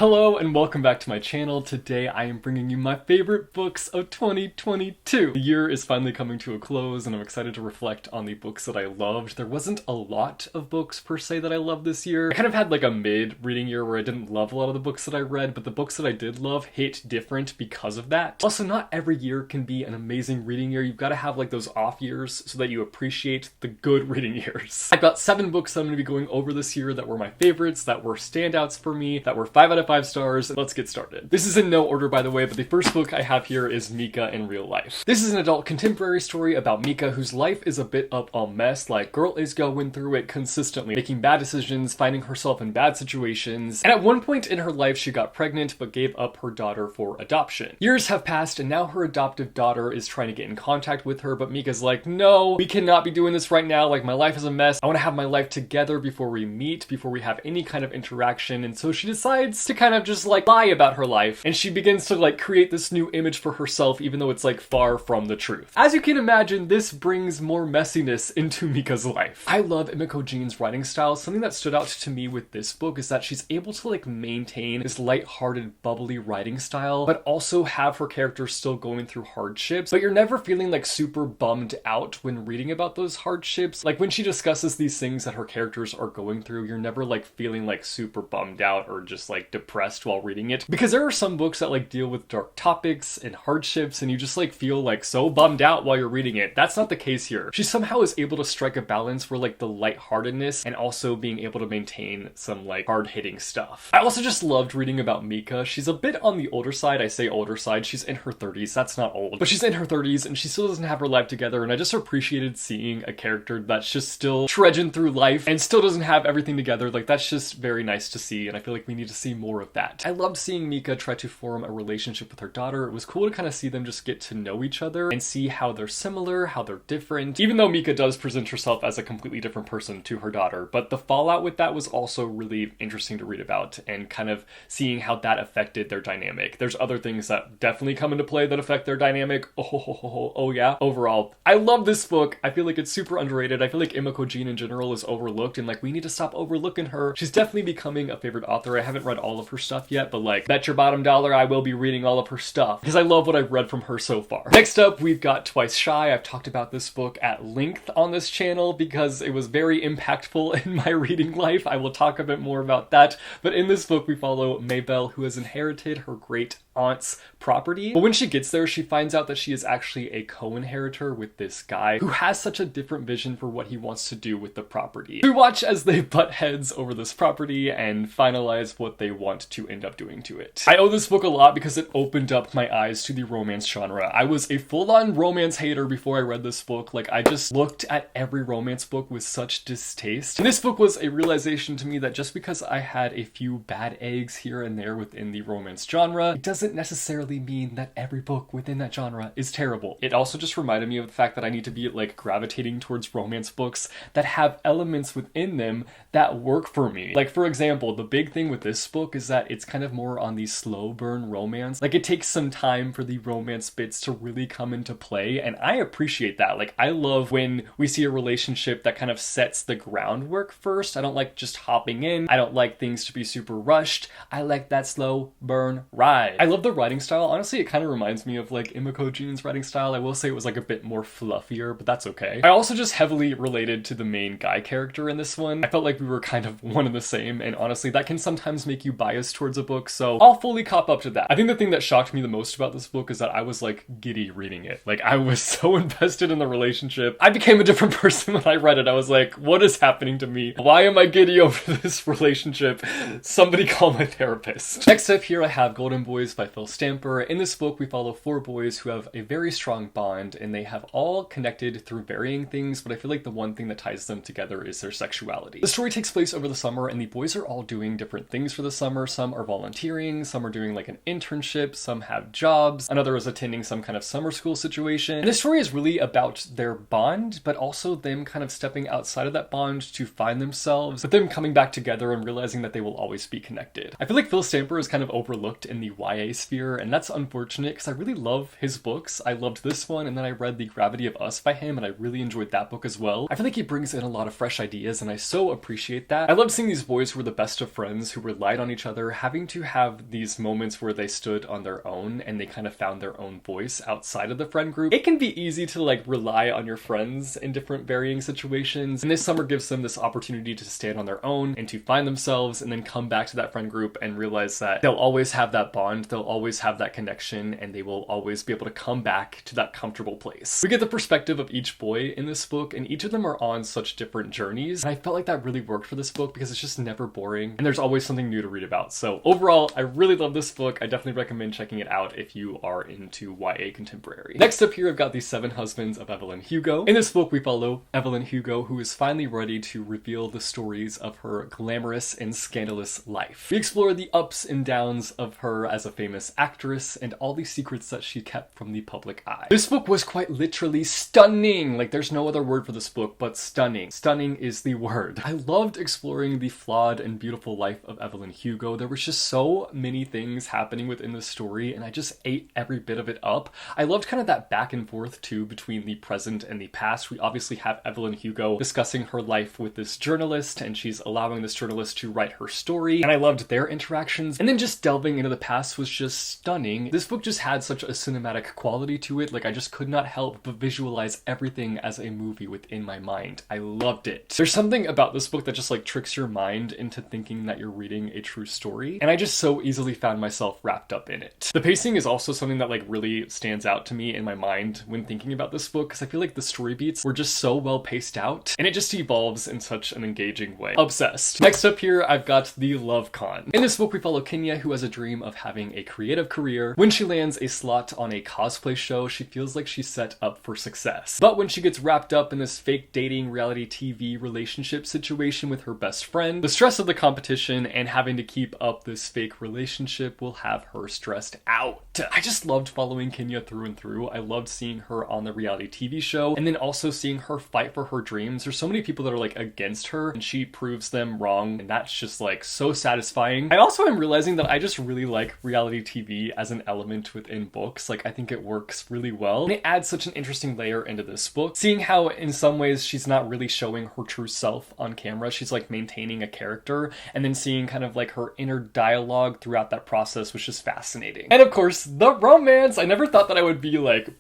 Hello and welcome back to my channel. Today I am bringing you my favorite books of 2022. The year is finally coming to a close and I'm excited to reflect on the books that I loved. There wasn't a lot of books per se that I loved this year. I kind of had like a mid-reading year where I didn't love a lot of the books that I read, but the books that I did love hit different because of that. Also, not every year can be an amazing reading year. You've got to have like those off years so that you appreciate the good reading years. I've got 7 books that I'm going to be going over this year that were my favorites, that were standouts for me, that were 5 out of 5 stars. Let's get started. This is in no order, by the way, but the first book I have here is MIKA in Real Life. This is an adult contemporary story about MIKA, whose life is a bit of a mess. Like, girl is going through it consistently, making bad decisions, finding herself in bad situations, and at one point in her life she got pregnant but gave up her daughter for adoption. Years have passed and now her adoptive daughter is trying to get in contact with her, but Mika's like, no, we cannot be doing this right now. Like, my life is a mess. I want to have my life together before we meet, before we have any kind of interaction. And so she decides to kind of just like lie about her life, and she begins to like create this new image for herself even though it's like far from the truth. As you can imagine, this brings more messiness into Mika's life. I love Emiko Jean's writing style. Something that stood out to me with this book is that she's able to like maintain this lighthearted, bubbly writing style, but also have her characters still going through hardships, but you're never feeling like super bummed out when reading about those hardships. Like when she discusses these things that her characters are going through, you're never like feeling like super bummed out or just like depressed while reading it, because there are some books that like deal with dark topics and hardships and you just like feel like so bummed out while you're reading it. That's not the case here. She somehow is able to strike a balance where like the lightheartedness and also being able to maintain some like hard-hitting stuff. I also just loved reading about Mika. She's a bit on the older side. I say older side, she's in her 30s. That's not old, but she's in her 30s and she still doesn't have her life together, and I just appreciated seeing a character that's just still trudging through life and still doesn't have everything together. Like, that's just very nice to see, and I feel like we need to see more of that. I loved seeing Mika try to form a relationship with her daughter. It was cool to kind of see them just get to know each other and see how they're similar, how they're different, even though Mika does present herself as a completely different person to her daughter. But the fallout with that was also really interesting to read about, and kind of seeing how that affected their dynamic. There's other things that definitely come into play that affect their dynamic. Oh yeah. Overall, I love this book. I feel like it's super underrated. I feel like Emiko Jean in general is overlooked, and like we need to stop overlooking her. She's definitely becoming a favorite author. I haven't read all of her stuff yet, but like, bet your bottom dollar I will be reading all of her stuff because I love what I've read from her so far. Next up, we've got Twice Shy. I've talked about this book at length on this channel because it was very impactful in my reading life. I will talk a bit more about that, but in this book we follow Maybelle, who has inherited her great aunt's property, but when she gets there she finds out that she is actually a co-inheritor with this guy who has such a different vision for what he wants to do with the property. We watch as they butt heads over this property and finalize what they want to end up doing to it. I owe this book a lot because it opened up my eyes to the romance genre. I was a full-on romance hater before I read this book. Like, I just looked at every romance book with such distaste, and this book was a realization to me that just because I had a few bad eggs here and there within the romance genre, it doesn't necessarily mean that every book within that genre is terrible. It also just reminded me of the fact that I need to be like gravitating towards romance books that have elements within them that work for me. Like, for example, the big thing with this book is that it's kind of more on the slow burn romance. Like, it takes some time for the romance bits to really come into play, and I appreciate that. Like, I love when we see a relationship that kind of sets the groundwork first. I don't like just hopping in. I don't like things to be super rushed. I like that slow burn ride. I love the writing style. Honestly, it kind of reminds me of like Emiko Jean's writing style. I will say it was like a bit more fluffier, but that's okay. I also just heavily related to the main guy character in this one. I felt like we were kind of one and the same, and honestly, that can sometimes make you biased towards a book, so I'll fully cop up to that. I think the thing that shocked me the most about this book is that I was like giddy reading it. Like, I was so invested in the relationship. I became a different person when I read it. I was like, what is happening to me? Why am I giddy over this relationship? Somebody call my therapist. Next up here I have Golden Boys by Phil Stamper. In this book we follow 4 boys who have a very strong bond, and they have all connected through varying things, but I feel like the one thing that ties them together is their sexuality. The story takes place over the summer, and the boys are all doing different things for the summer. Some are volunteering, some are doing like an internship, some have jobs, another is attending some kind of summer school situation. And the story is really about their bond, but also them kind of stepping outside of that bond to find themselves, but them coming back together and realizing that they will always be connected. I feel like Phil Stamper is kind of overlooked in the YA YA sphere, and that's unfortunate because I really love his books. I loved this one, and then I read The Gravity of Us by him, and I really enjoyed that book as well. I feel like he brings in a lot of fresh ideas, and I so appreciate that. I love seeing these boys who were the best of friends, who relied on each other, having to have these moments where they stood on their own and they kind of found their own voice outside of the friend group. It can be easy to like rely on your friends in different varying situations, and this summer gives them this opportunity to stand on their own and to find themselves and then come back to that friend group and realize that they'll always have that bond, they'll always have that connection, and they will always be able to come back to that comfortable place. We get the perspective of each boy in this book, and each of them are on such different journeys, and I felt like that really worked for this book because it's just never boring and there's always something new to read about. So overall, I really love this book. I definitely recommend checking it out if you are into YA contemporary. Next up here, I've got The Seven Husbands of Evelyn Hugo. In this book, we follow Evelyn Hugo, who is finally ready to reveal the stories of her glamorous and scandalous life. We explore the ups and downs of her as a famous actress and all the secrets that she kept from the public eye. This book was quite literally stunning. Like, there's no other word for this book but stunning. Stunning is the word. I loved exploring the flawed and beautiful life of Evelyn Hugo. There was just so many things happening within the story, and I just ate every bit of it up. I loved kind of that back and forth too between the present and the past. We obviously have Evelyn Hugo discussing her life with this journalist, and she's allowing this journalist to write her story, and I loved their interactions. And then just delving into the past was just stunning. This book just had such a cinematic quality to it. Like, I just could not help but visualize everything as a movie within my mind. I loved it. There's something about this book that just like tricks your mind into thinking that you're reading a true story, and I just so easily found myself wrapped up in it. The pacing is also something that like really stands out to me in my mind when thinking about this book, because I feel like the story beats were just so well paced out, and it just evolves in such an engaging way. Obsessed. Next up here, I've got The Love Con. In this book, we follow Kenya, who has a dream of having a creative career. When she lands a slot on a cosplay show, she feels like she's set up for success. But when she gets wrapped up in this fake dating reality TV relationship situation with her best friend, the stress of the competition and having to keep up this fake relationship will have her stressed out. I just loved following Kenya through and through. I loved seeing her on the reality TV show, and then also seeing her fight for her dreams. There's so many people that are like against her, and she proves them wrong, and that's just like so satisfying. I also am realizing that I just really like reality TV as an element within books. Like, I think it works really well, and it adds such an interesting layer into this book. Seeing how in some ways she's not really showing her true self on camera, she's like maintaining a character, and then seeing kind of like her inner dialogue throughout that process was just fascinating. And of course, the romance. I never thought that I would be like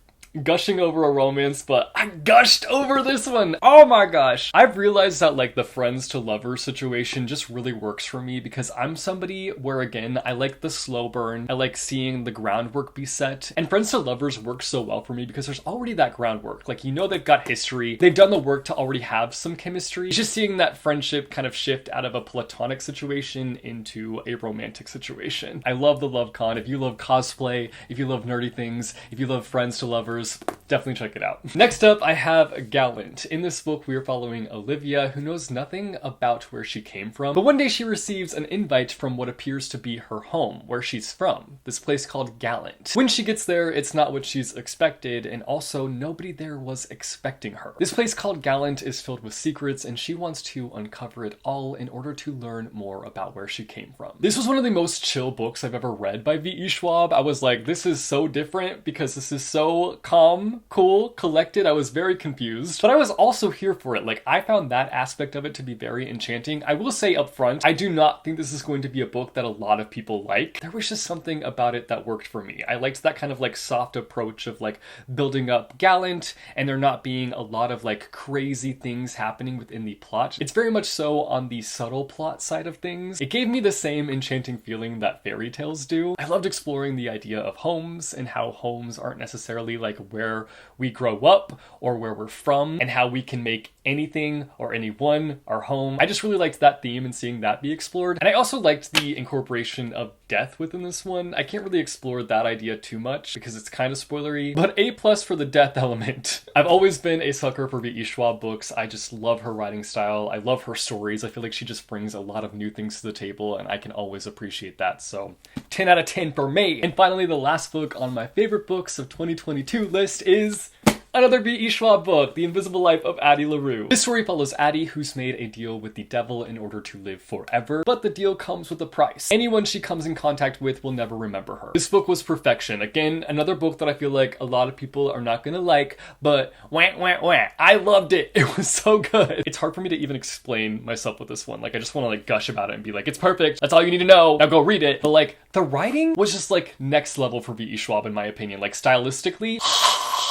gushing over a romance, but I gushed over this one. Oh my gosh. I've realized that like the friends to lovers situation just really works for me, because I'm somebody where, again, I like the slow burn. I like seeing the groundwork be set, and friends to lovers works so well for me because there's already that groundwork. Like, you know, they've got history, they've done the work to already have some chemistry. Just seeing that friendship kind of shift out of a platonic situation into a romantic situation. I love The Love Con. If you love cosplay, if you love nerdy things, if you love friends to lovers, definitely check it out. Next up, I have Gallant. In this book, we are following Olivia, who knows nothing about where she came from, but one day she receives an invite from what appears to be her home, where she's from, this place called Gallant. When she gets there, it's not what she's expected, and also nobody there was expecting her. This place called Gallant is filled with secrets, and she wants to uncover it all in order to learn more about where she came from. This was one of the most chill books I've ever read by V.E. Schwab. I was like, this is so different because this is so calm, cool, collected. I was very confused, but I was also here for it. Like, I found that aspect of it to be very enchanting. I will say up front, I do not think this is going to be a book that a lot of people like. There was just something about it that worked for me. I liked that kind of like soft approach of like building up Gallant, and there not being a lot of like crazy things happening within the plot. It's very much so on the subtle plot side of things. It gave me the same enchanting feeling that fairy tales do. I loved exploring the idea of homes and how homes aren't necessarily like where we grow up or where we're from, and how we can make anything or anyone our home. I just really liked that theme and seeing that be explored. And I also liked the incorporation of death within this one. I can't really explore that idea too much because it's kind of spoilery, but A+ for the death element. I've always been a sucker for V.E. Schwab books. I just love her writing style. I love her stories. I feel like she just brings a lot of new things to the table, and I can always appreciate that. So 10 out of 10 for me. And finally, the last book on my favorite books of 2022 list is Another B.E. Schwab book, The Invisible Life of Addie LaRue. This story follows Addie, who's made a deal with the devil in order to live forever, but the deal comes with a price. Anyone she comes in contact with will never remember her. This book was perfection. Again, another book that I feel like a lot of people are not gonna like, but wah, wah, wah. I loved it. It was so good. It's hard for me to even explain myself with this one. Like, I just want to like gush about it and be like, it's perfect. That's all you need to know. Now go read it. But like, the writing was just like next level for B.E. Schwab in my opinion. Like stylistically,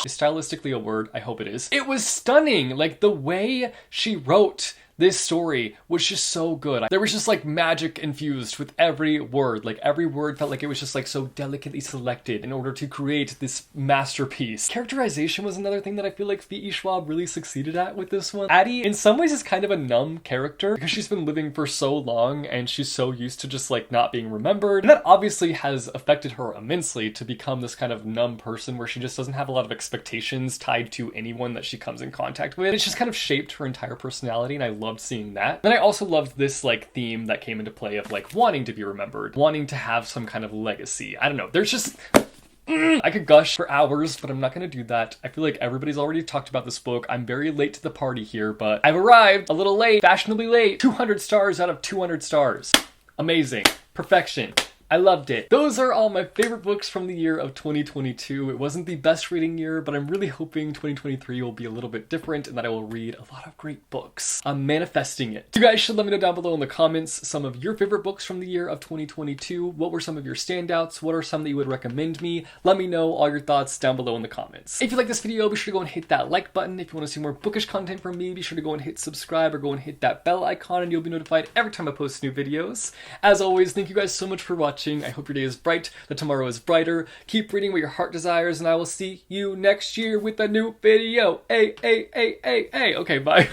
is stylistically a word? I hope it is. It was stunning. Like the way she wrote this story was just so good. There was just like magic infused with every word. Like every word felt like it was just like so delicately selected in order to create this masterpiece. Characterization was another thing that I feel like B.E. Schwab really succeeded at with this one. Addie, in some ways, is kind of a numb character because she's been living for so long and she's so used to just like not being remembered. And that obviously has affected her immensely to become this kind of numb person where she just doesn't have a lot of expectations tied to anyone that she comes in contact with. It's just kind of shaped her entire personality, and I loved seeing that. Then I also loved this like theme that came into play of like wanting to be remembered, wanting to have some kind of legacy. I don't know, there's just I could gush for hours, but I'm not gonna do that. I feel like everybody's already talked about this book. I'm very late to the party here, but I've arrived a little late, fashionably late. 200 stars out of 200 stars. Amazing. Perfection. I loved it. Those are all my favorite books from the year of 2022. It wasn't the best reading year, but I'm really hoping 2023 will be a little bit different and that I will read a lot of great books. I'm manifesting it. You guys should let me know down below in the comments some of your favorite books from the year of 2022. What were some of your standouts? What are some that you would recommend me? Let me know all your thoughts down below in the comments. If you like this video, be sure to go and hit that like button. If you want to see more bookish content from me, be sure to go and hit subscribe or go and hit that bell icon and you'll be notified every time I post new videos. As always, thank you guys so much for watching. I hope your day is bright, that tomorrow is brighter. Keep reading what your heart desires, and I will see you next year with a new video. Hey, hey, hey, hey, hey. Okay, bye.